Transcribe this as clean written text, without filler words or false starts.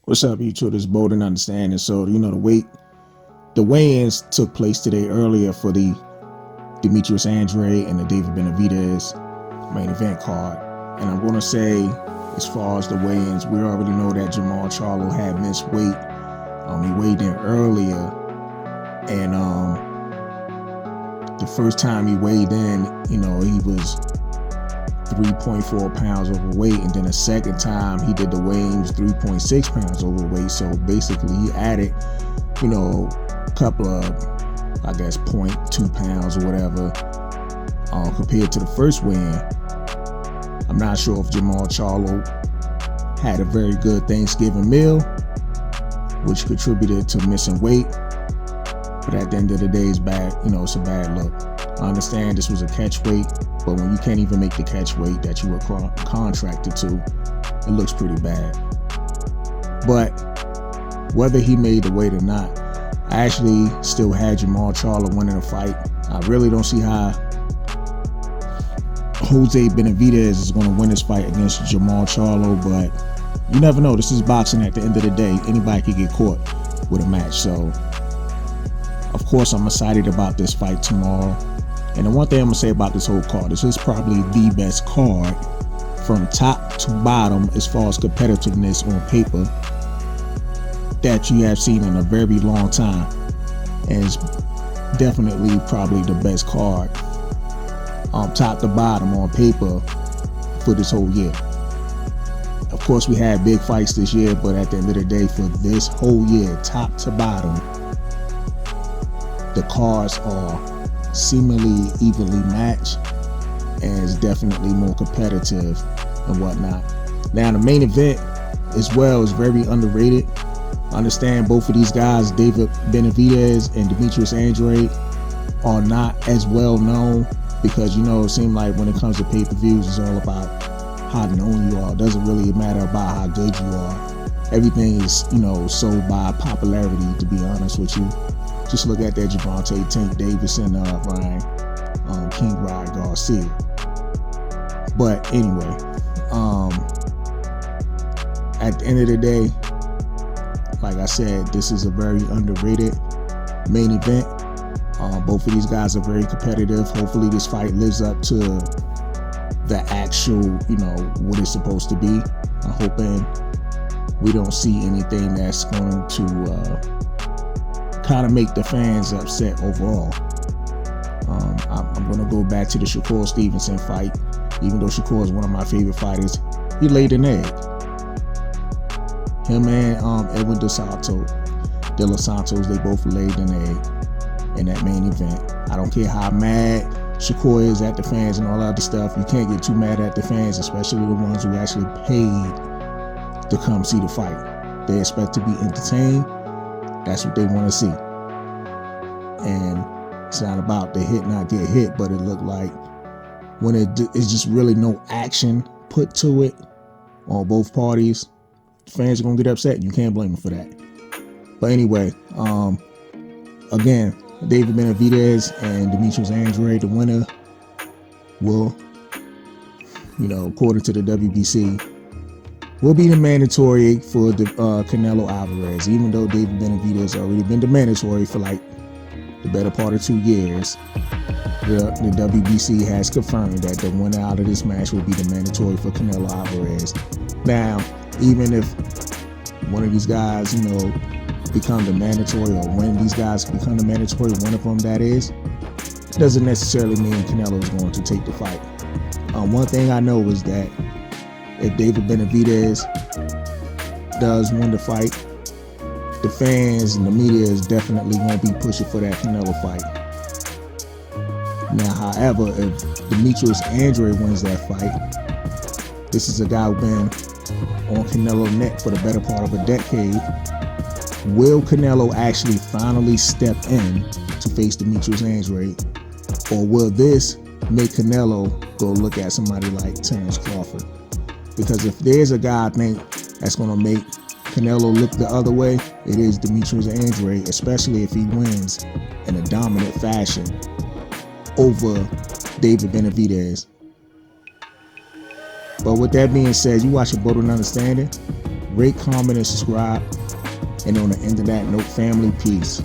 What's up, YouTube? This is Bold and Understanding. So, the weigh-ins took place today earlier for the Demetrius Andrade and the David Benavidez main event card. And I'm going to say, as far as the weigh-ins, we already know that Jamal Charlo had missed weight. He weighed in earlier, and the first time he weighed in, he was 3.4 pounds overweight, and then the second time he did the weigh-in, he was 3.6 pounds overweight. So basically he added, a couple of, 0.2 pounds or whatever compared to the first weigh-in. I'm not sure if Jamal Charlo had a very good Thanksgiving meal, which contributed to missing weight, but at the end of the day, it's bad. It's a bad look. I understand this was a catch weight, but when you can't even make the catch weight that you were contracted to, it looks pretty bad. But whether he made the weight or not, I actually still had Jamal Charlo winning the fight. I really don't see how Jose Benavidez is going to win this fight against Jamal Charlo, but you never know. This is boxing at the end of the day. Anybody could get caught with a match. So, of course, I'm excited about this fight tomorrow. And the one thing I'm going to say about this whole card, this is probably the best card from top to bottom as far as competitiveness on paper that you have seen in a very long time. And it's definitely probably the best card top to bottom on paper for this whole year. Of course, we had big fights this year, but at the end of the day, for this whole year, top to bottom, the cards are seemingly evenly matched, and it's definitely more competitive and whatnot. Now, the main event as well is very underrated. I understand both of these guys, David Benavidez and Demetrius Andrade, are not as well known because, it seems like when it comes to pay-per-views, it's all about how known you are. It doesn't really matter about how good you are. Everything is, sold by popularity, to be honest with you. Just look at that Javante Tank Davis and Ryan King Ryan Garcia. But anyway, at the end of the day, like I said, this is a very underrated main event. Both of these guys are very competitive. Hopefully this fight lives up to the actual, what it's supposed to be. I'm hoping we don't see anything that's going to kind of make the fans upset overall. I'm going to go back to the Shakur Stevenson fight. Even though Shakur is one of my favorite fighters, he laid an egg. Him and Edwin De Los Santos, they both laid an egg in that main event. I don't care how mad Shakur is at the fans and all that other stuff. You can't get too mad at the fans, especially the ones who actually paid to come see the fight. They expect to be entertained. That's what they want to see. And it's not about the hit not get hit, but it looked like when it's just really no action put to it on both parties, fans are going to get upset. You can't blame them for that. But anyway, again, David Benavidez and Demetrius Andrade, the winner, will, according to the WBC, will be the mandatory for the Canelo Alvarez. Even though David Benavidez already been the mandatory for the better part of 2 years, the WBC has confirmed that the winner out of this match will be the mandatory for Canelo Alvarez. Now, even if one of these guys, become the mandatory, or when these guys become the mandatory, one of them that is, doesn't necessarily mean Canelo is going to take the fight. One thing I know is that if David Benavidez does win the fight, the fans and the media is definitely going to be pushing for that Canelo fight. Now, however, if Demetrius Andrade wins that fight, this is a guy who's been on Canelo's neck for the better part of a decade. Will Canelo actually finally step in to face Demetrius Andrade, or will this make Canelo go look at somebody like Terence Crawford? Because if there's a guy I think that's going to make Canelo look the other way, it is Demetrius Andrade, especially if he wins in a dominant fashion over David Benavidez. But with that being said, you watching Bold and Understanding. Rate, comment, and subscribe. And on the end of that note, family, peace.